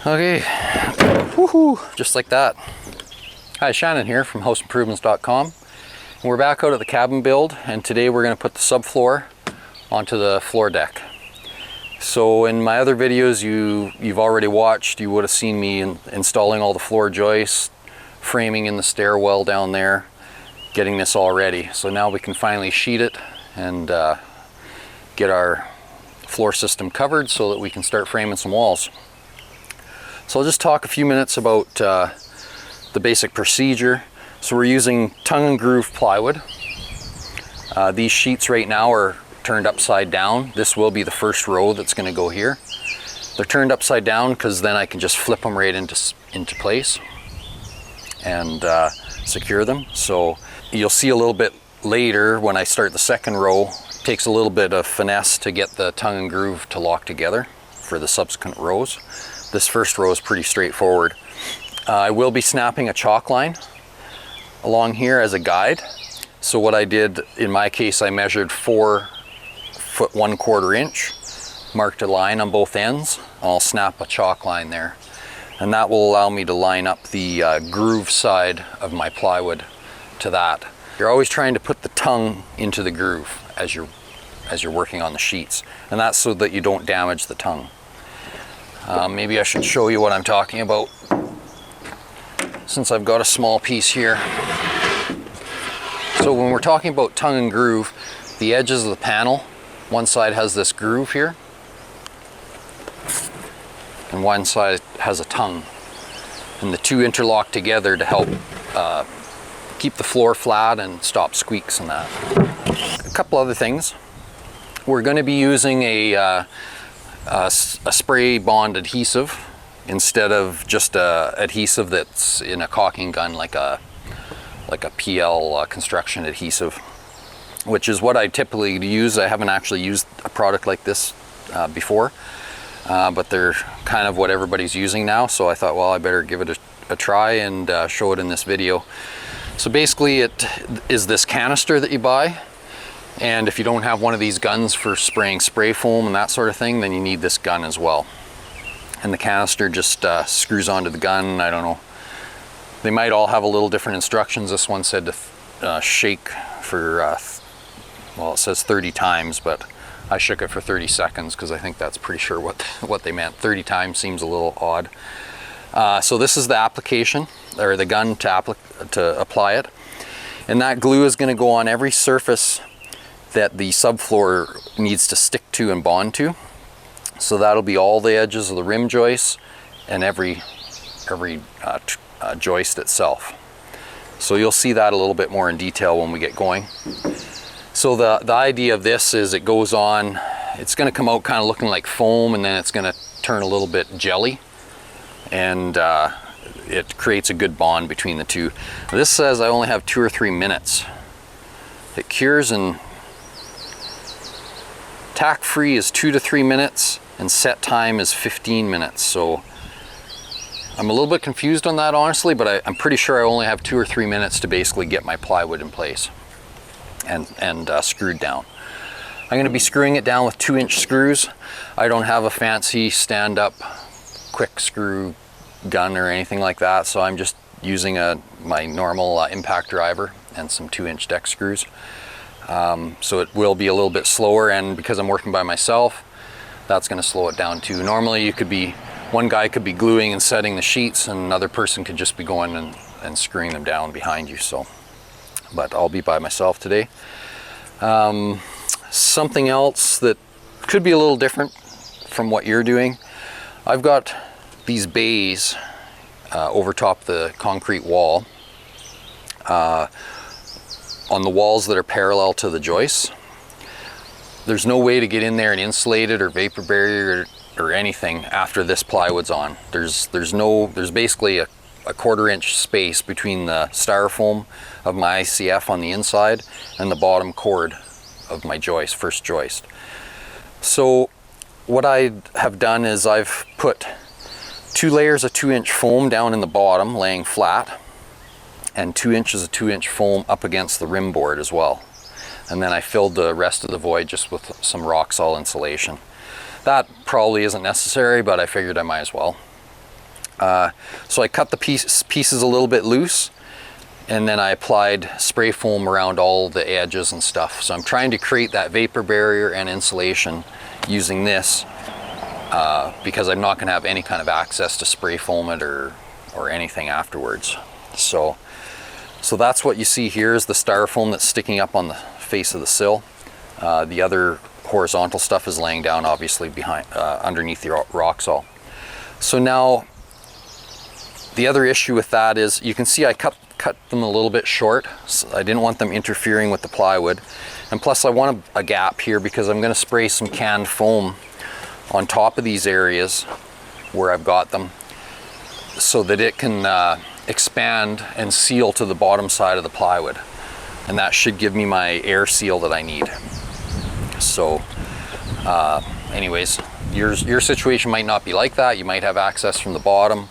Okay, woohoo, just like that. Hi, Shannon here from houseimprovements.com. We're back out at the cabin build, and today we're going to put the subfloor onto the floor deck. So in my other videos you've already watched, you would have seen me installing all the floor joists, framing in the stairwell down there, getting this all ready. So now we can finally sheet it and get our floor system covered so that we can start framing some walls. So I'll just talk a few minutes about the basic procedure. So we're using tongue and groove plywood. These sheets right now are turned upside down. This will be the first row that's going to go here. They're turned upside down because then I can just flip them right into place and secure them. So you'll see a little bit later when I start the second row, it takes a little bit of finesse to get the tongue and groove to lock together for the subsequent rows. This first row is pretty straightforward. I will be snapping a chalk line along here as a guide. So what I did in my case, I measured 4 foot 1/4 inch, marked a line on both ends, and I'll snap a chalk line there. And that will allow me to line up the groove side of my plywood to that. You're always trying to put the tongue into the groove as you're working on the sheets, and that's so that you don't damage the tongue. Maybe I should show you what I'm talking about, since I've got a small piece here. So when we're talking about tongue and groove, the edges of the panel, one side has this groove here, and one side has a tongue. And the two interlock together to help keep the floor flat and stop squeaks and that. A couple other things. We're going to be using a spray bond adhesive instead of just adhesive that's in a caulking gun, like a PL construction adhesive, which is what I typically use. I haven't actually used a product like this before, but they're kind of what everybody's using now, so I thought, well, I better give it a try and show it in this video. So basically it is this canister that you buy, and if you don't have one of these guns for spraying spray foam and that sort of thing, then you need this gun as well. And the canister just screws onto the gun. I don't know, they might all have a little different instructions. This one said to shake for, well, it says 30 times, but I shook it for 30 seconds because I think that's pretty sure what they meant. 30 times seems a little odd. So this is the application, or the gun to apply it. And that glue is going to go on every surface that the subfloor needs to stick to and bond to. So that'll be all the edges of the rim joists and every joist itself. So you'll see that a little bit more in detail when we get going. So the idea of this is it goes on, it's going to come out kind of looking like foam, and then it's going to turn a little bit jelly, and it creates a good bond between the two. This says I only have 2 or 3 minutes. It cures, and tack free is 2 to 3 minutes, and set time is 15 minutes. So I'm a little bit confused on that, honestly, but I'm pretty sure I only have 2 or 3 minutes to basically get my plywood in place and screwed down. I'm going to be screwing it down with 2-inch screws. I don't have a fancy stand-up quick screw gun or anything like that, so I'm just using my normal impact driver and some 2-inch deck screws. So it will be a little bit slower, and because I'm working by myself, that's going to slow it down too. Normally one guy could be gluing and setting the sheets, and another person could just be going and screwing them down behind you. So, but I'll be by myself today. Something else that could be a little different from what you're doing, I've got these bays over top the concrete wall, on the walls that are parallel to the joists. There's no way to get in there and insulate it or vapor barrier or anything after this plywood's on. There's basically a 1/4 inch space between the styrofoam of my ICF on the inside and the bottom cord of my first joist. So what I have done is I've put 2 layers of 2-inch foam down in the bottom, laying flat, and 2 inches of 2-inch foam up against the rim board as well. And then I filled the rest of the void just with some rock salt insulation. That probably isn't necessary, but I figured I might as well. So I cut the pieces a little bit loose, and then I applied spray foam around all the edges and stuff. So I'm trying to create that vapor barrier and insulation using this, because I'm not going to have any kind of access to spray foam it or anything afterwards. So that's what you see here is the styrofoam that's sticking up on the face of the sill. The other horizontal stuff is laying down obviously behind, underneath the rock saw. So now the other issue with that is you can see I cut them a little bit short. So I didn't want them interfering with the plywood, and plus I want a gap here because I'm going to spray some canned foam on top of these areas where I've got them, so that it can expand and seal to the bottom side of the plywood, and that should give me my air seal that I need. So anyways, your situation might not be like that. You might have access from the bottom.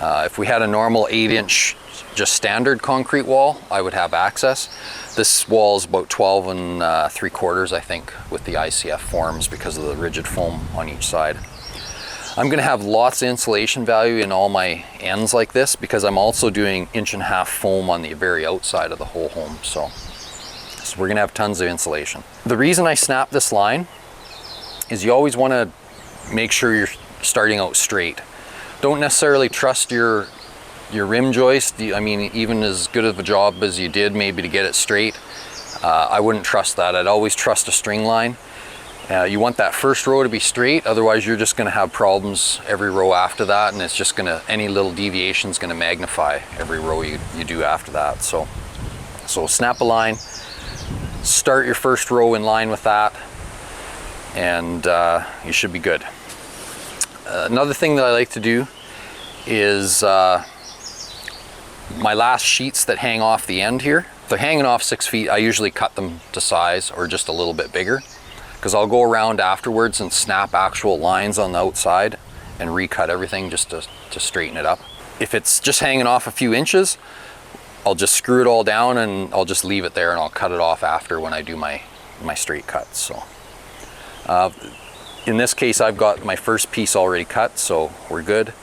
If we had a normal 8-inch just standard concrete wall, I would have access. This wall is about 12 and 3/4, I think, with the ICF forms because of the rigid foam on each side. I'm going to have lots of insulation value in all my ends like this because I'm also doing 1.5-inch foam on the very outside of the whole home. So we're going to have tons of insulation. The reason I snap this line is you always want to make sure you're starting out straight. Don't necessarily trust your rim joist. I mean, even as good of a job as you did maybe to get it straight, I wouldn't trust that. I'd always trust a string line. You want that first row to be straight, otherwise you're just going to have problems every row after that, and it's just going to, any little deviation is going to magnify every row you do after that. So snap a line, start your first row in line with that, and you should be good. Another thing that I like to do is my last sheets that hang off the end here, if they're hanging off 6 feet, I usually cut them to size or just a little bit bigger, because I'll go around afterwards and snap actual lines on the outside and recut everything just to straighten it up. If it's just hanging off a few inches, I'll just screw it all down and I'll just leave it there, and I'll cut it off after when I do my straight cuts. So in this case, I've got my first piece already cut, so we're good.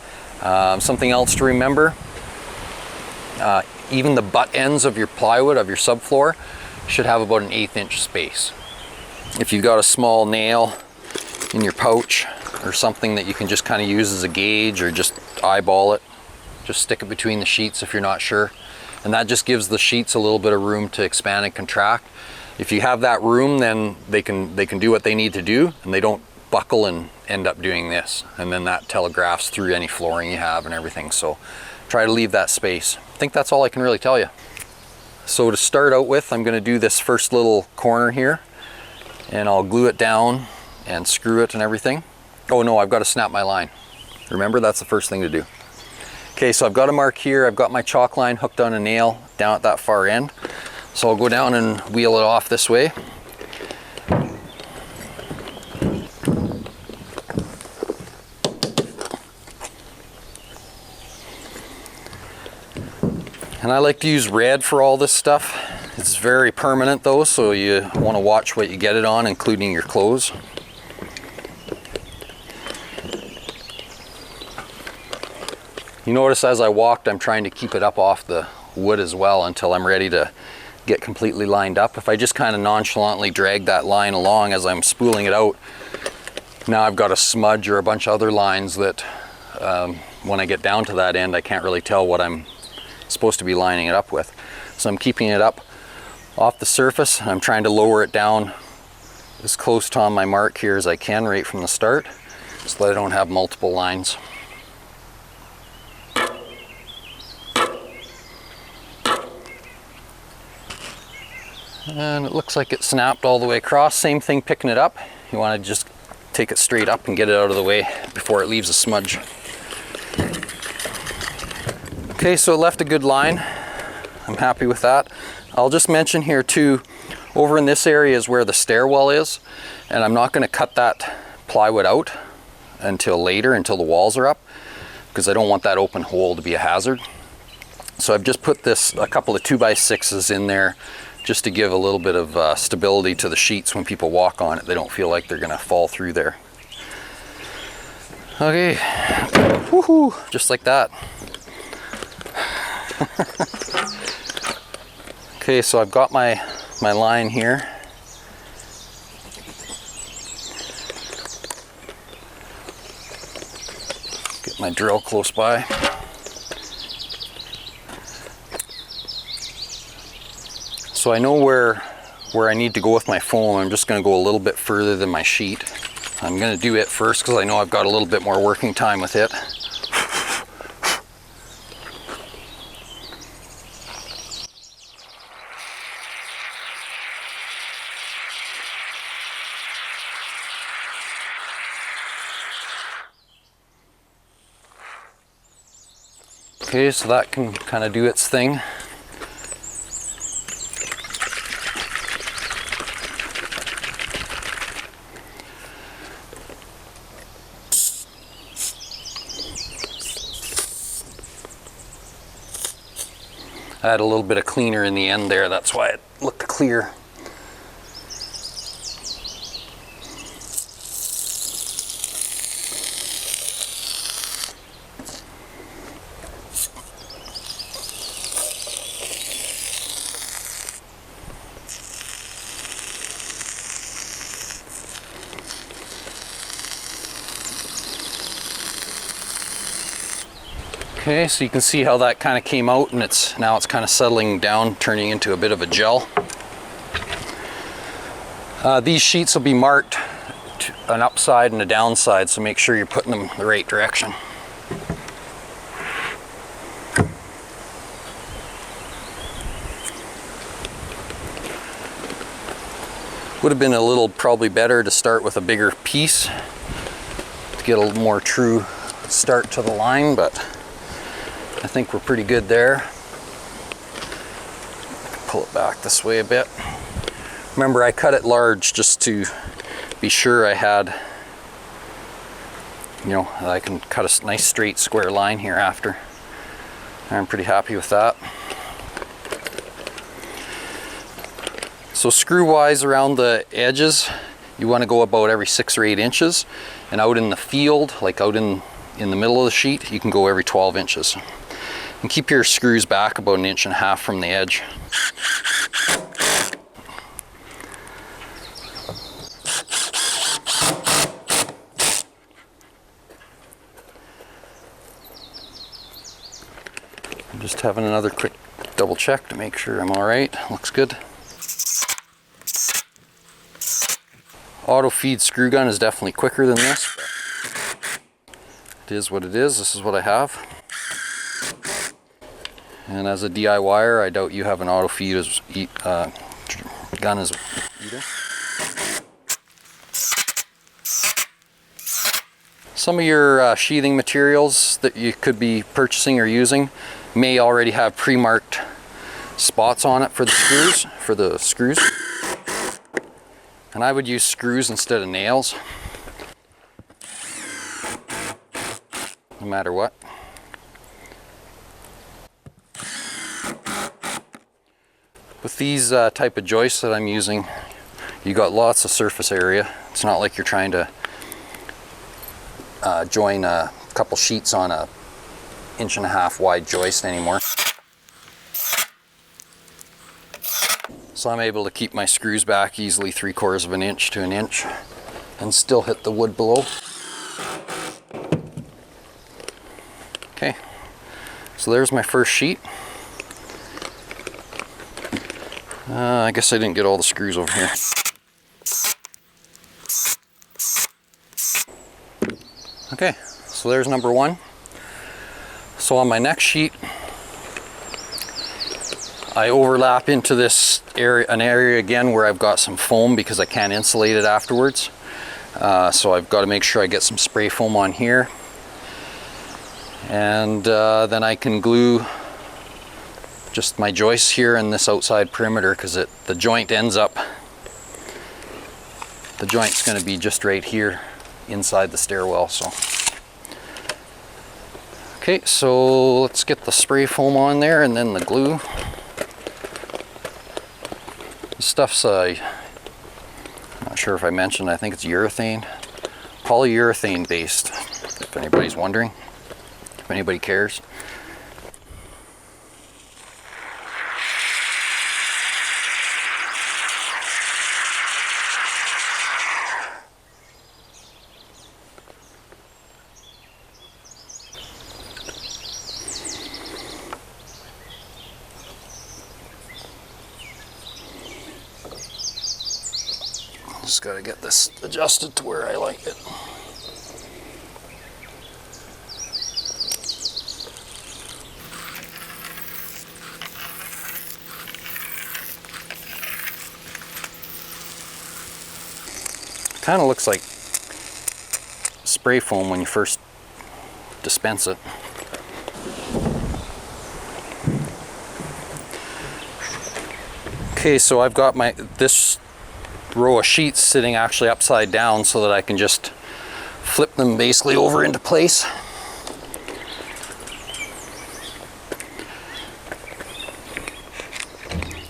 Something else to remember, even the butt ends of your plywood, of your subfloor, should have about an 1/8 inch space. If you've got a small nail in your pouch or something that you can just kind of use as a gauge, or just eyeball it, just stick it between the sheets if you're not sure. And that just gives the sheets a little bit of room to expand and contract. If you have that room, then they can do what they need to do, and they don't buckle and end up doing this. And then that telegraphs through any flooring you have and everything. So try to leave that space. I think that's all I can really tell you. So to start out with, I'm going to do this first little corner here, and I'll glue it down and screw it and everything. Oh no, I've got to snap my line. Remember, that's the first thing to do. Okay, so I've got a mark here. I've got my chalk line hooked on a nail down at that far end. So I'll go down and wheel it off this way. And I like to use red for all this stuff. It's very permanent though, so you want to watch what you get it on, including your clothes. You notice as I walked, I'm trying to keep it up off the wood as well until I'm ready to get completely lined up. If I just kind of nonchalantly drag that line along as I'm spooling it out, now I've got a smudge or a bunch of other lines that when I get down to that end, I can't really tell what I'm supposed to be lining it up with. So I'm keeping it up off the surface. I'm trying to lower it down as close to on my mark here as I can right from the start, so that I don't have multiple lines. And it looks like it snapped all the way across. Same thing picking it up. You want to just take it straight up and get it out of the way before it leaves a smudge. Okay, so it left a good line. I'm happy with that. I'll just mention here too, over in this area is where the stairwell is, and I'm not going to cut that plywood out until later, until the walls are up, because I don't want that open hole to be a hazard. So I've just put a couple of 2x6s in there just to give a little bit of stability to the sheets when people walk on it. They don't feel like they're going to fall through there. Okay, woohoo, just like that. Okay, so I've got my line here. Get my drill close by. So I know where I need to go with my foam. I'm just going to go a little bit further than my sheet. I'm going to do it first because I know I've got a little bit more working time with it. Okay, so that can kind of do its thing. I had a little bit of cleaner in the end there, that's why it looked clear. Okay, so you can see how that kind of came out, and now it's kind of settling down, turning into a bit of a gel. These sheets will be marked an upside and a downside, so make sure you're putting them the right direction. Would have been a little probably better to start with a bigger piece to get a little more true start to the line, but I think we're pretty good there. Pull it back this way a bit. Remember, I cut it large just to be sure I had, you know, that I can cut a nice straight square line here after. I'm pretty happy with that. So screw wise around the edges, you want to go about every 6 or 8 inches, and out in the field, like out in the middle of the sheet, you can go every 12 inches. And keep your screws back about 1.5 inches from the edge. I'm just having another quick double check to make sure I'm all right. Looks good. Auto feed screw gun is definitely quicker than this. It is what it is. This is what I have. And as a DIYer, I doubt you have an auto feed gun as either. Some of your sheathing materials that you could be purchasing or using may already have pre-marked spots on it for the screws. And I would use screws instead of nails, no matter what. With these type of joists that I'm using, you got lots of surface area. It's not like you're trying to join a couple sheets on a 1.5 inch wide joist anymore. So I'm able to keep my screws back easily 3/4 of an inch to 1 inch and still hit the wood below. Okay, so there's my first sheet. I guess I didn't get all the screws over here. Okay, so there's number 1. So on my next sheet, I overlap into this area, an area again where I've got some foam because I can't insulate it afterwards. So I've got to make sure I get some spray foam on here. And then I can glue just my joists here and this outside perimeter, because the joint ends up, the joint's going to be just right here inside the stairwell. So okay, so let's get the spray foam on there and then the glue. This stuff's I'm not sure if I mentioned, I think it's urethane, polyurethane based. if anybody's wondering, if anybody cares. Just got to get this adjusted to where I like it. Kind of looks like spray foam when you first dispense it. Okay, so I've got this row of sheets sitting actually upside down so that I can just flip them basically over into place.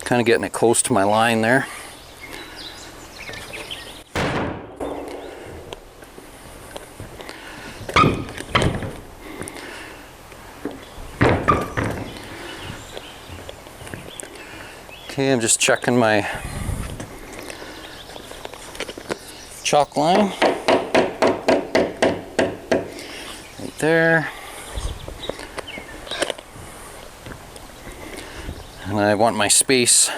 Kind of getting it close to my line there. Okay, I'm just checking my chalk line right there, and I want my space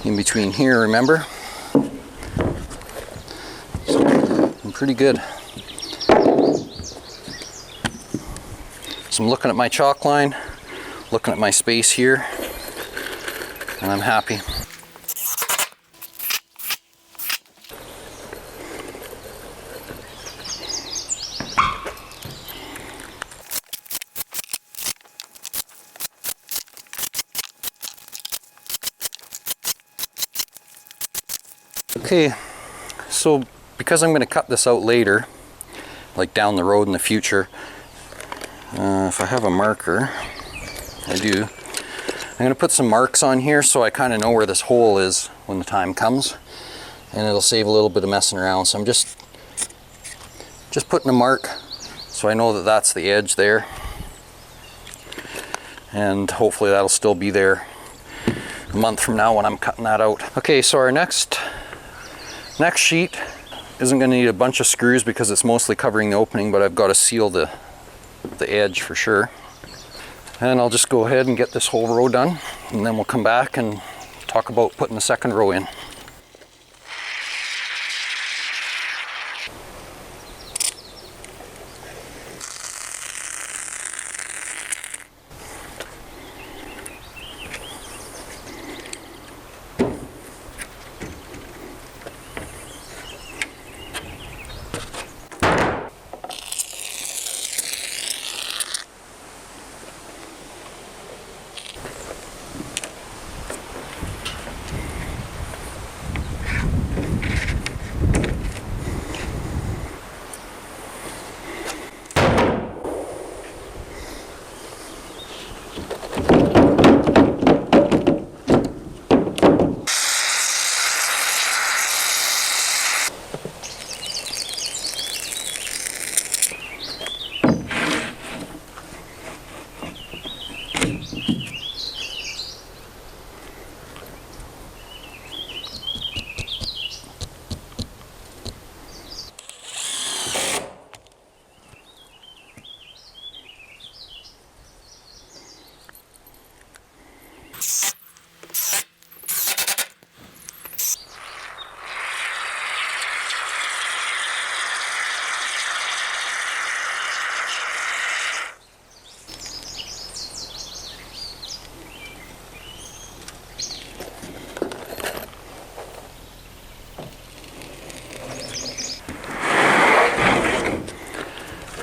in between here, remember? So I'm pretty good. So I'm looking at my chalk line, looking at my space here, and I'm happy. Okay, so because I'm going to cut this out later, like down the road in the future, if I have a marker, I do, I'm going to put some marks on here so I kind of know where this hole is when the time comes, and it'll save a little bit of messing around. So I'm just putting a mark so I know that that's the edge there, and hopefully that'll still be there a month from now when I'm cutting that out. Okay, so our next sheet isn't going to need a bunch of screws because it's mostly covering the opening, but I've got to seal the edge for sure. And I'll just go ahead and get this whole row done, and then we'll come back and talk about putting the second row in.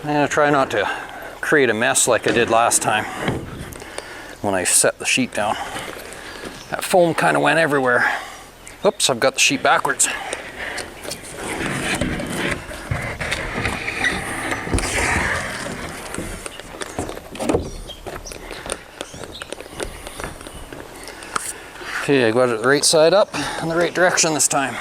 I'm going to try not to create a mess like I did last time when I set the sheet down. That foam kind of went everywhere. Oops, I've got the sheet backwards. Okay, I got it the right side up and the right direction this time.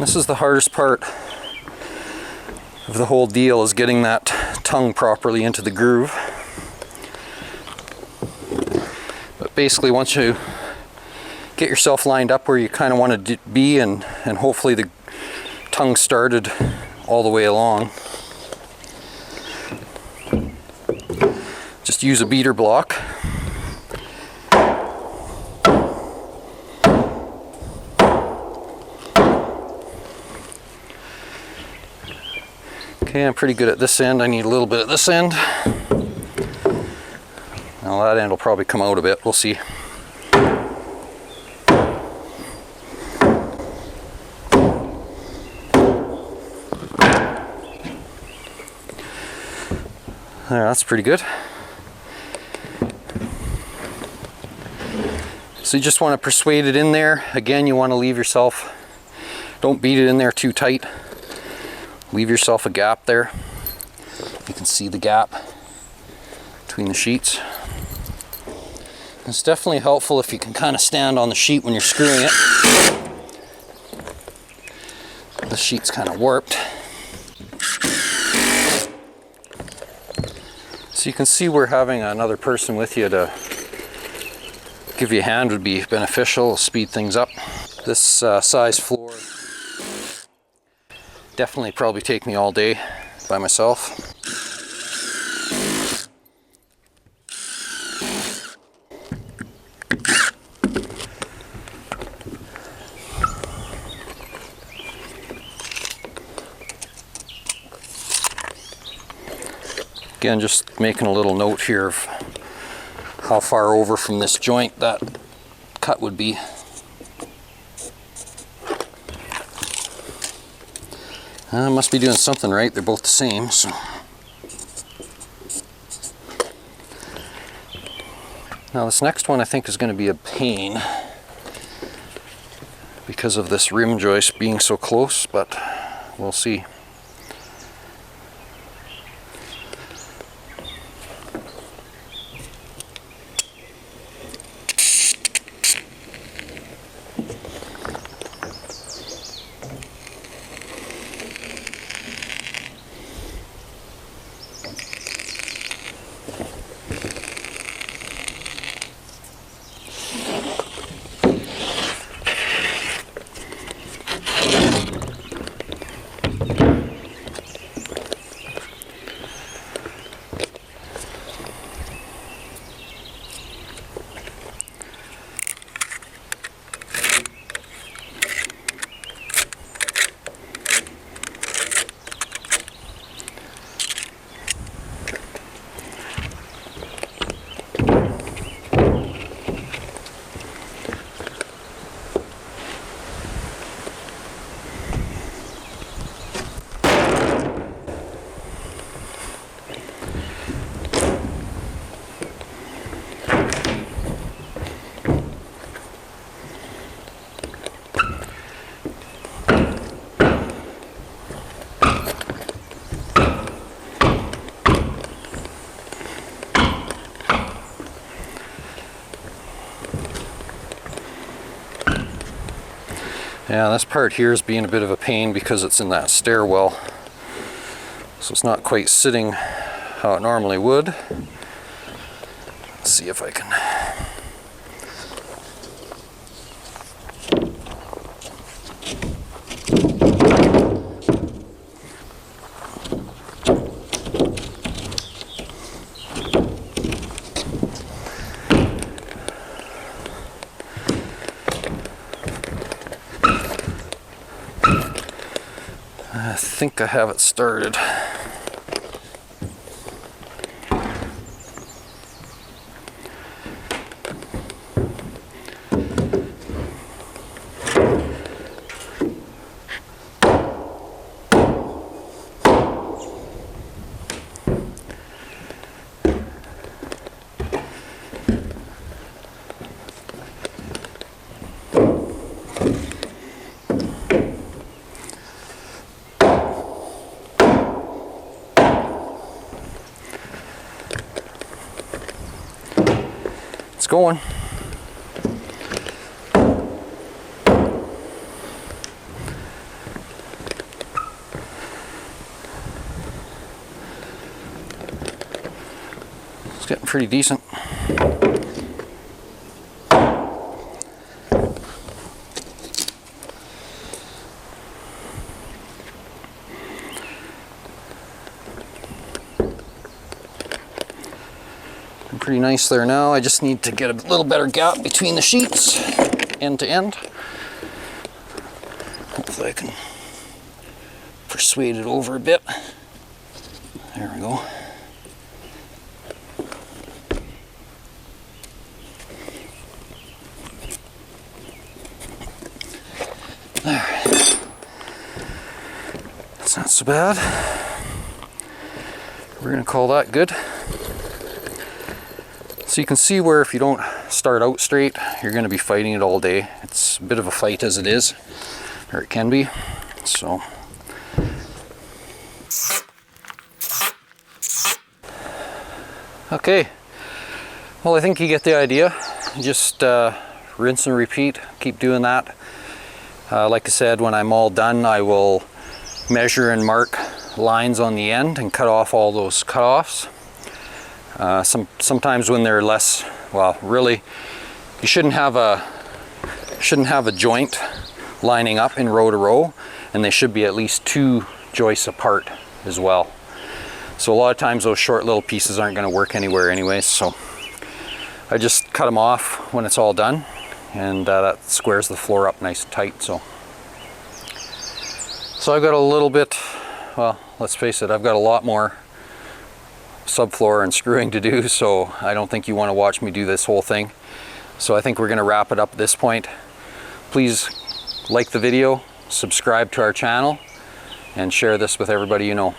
This is the hardest part of the whole deal, is getting that tongue properly into the groove. But basically, once you get yourself lined up where you kind of want to be, and hopefully the tongue started all the way along, just use a beater block. Okay, I'm pretty good at this end. I need a little bit at this end. Now that end will probably come out a bit. We'll see. There, that's pretty good. So you just want to persuade it in there. Again, you want to leave yourself, don't beat it in there too tight. Leave yourself a gap there. You can see the gap between the sheets. It's definitely helpful if you can kind of stand on the sheet when you're screwing it. The sheet's kind of warped. So you can see where having another person with you to give you a hand would be beneficial, speed things up. This size floor definitely probably take me all day by myself. Again, just making a little note here of how far over from this joint that cut would be. I must be doing something right. They're both the same, so. Now this next one I think is going to be a pain because of this rim joist being so close, but we'll see. Yeah, this part here is being a bit of a pain because it's in that stairwell. So it's not quite sitting how it normally would. Let's see if I can. I think I have it started. Going. pretty decent. Pretty nice there now. I just need to get a little better gap between the sheets, end to end. Hopefully I can persuade it over a bit. There we go. There. That's not so bad. We're gonna call that good. So you can see where if you don't start out straight, you're going to be fighting it all day. It's a bit of a fight as it is, or it can be. So okay, well, I think you get the idea. Just rinse and repeat, keep doing that. Like I said, when I'm all done, I will measure and mark lines on the end and cut off all those cutoffs. Sometimes when they're less, well, really, you shouldn't have a joint lining up in row to row, and they should be at least 2 joists apart as well. So a lot of times those short little pieces aren't going to work anywhere anyways, so I just cut them off when it's all done, and that squares the floor up nice and tight. So I've got a little bit, well, let's face it, I've got a lot more subfloor and screwing to do, so I don't think you want to watch me do this whole thing. So I think we're going to wrap it up at this point. Please like the video, subscribe to our channel, and share this with everybody you know.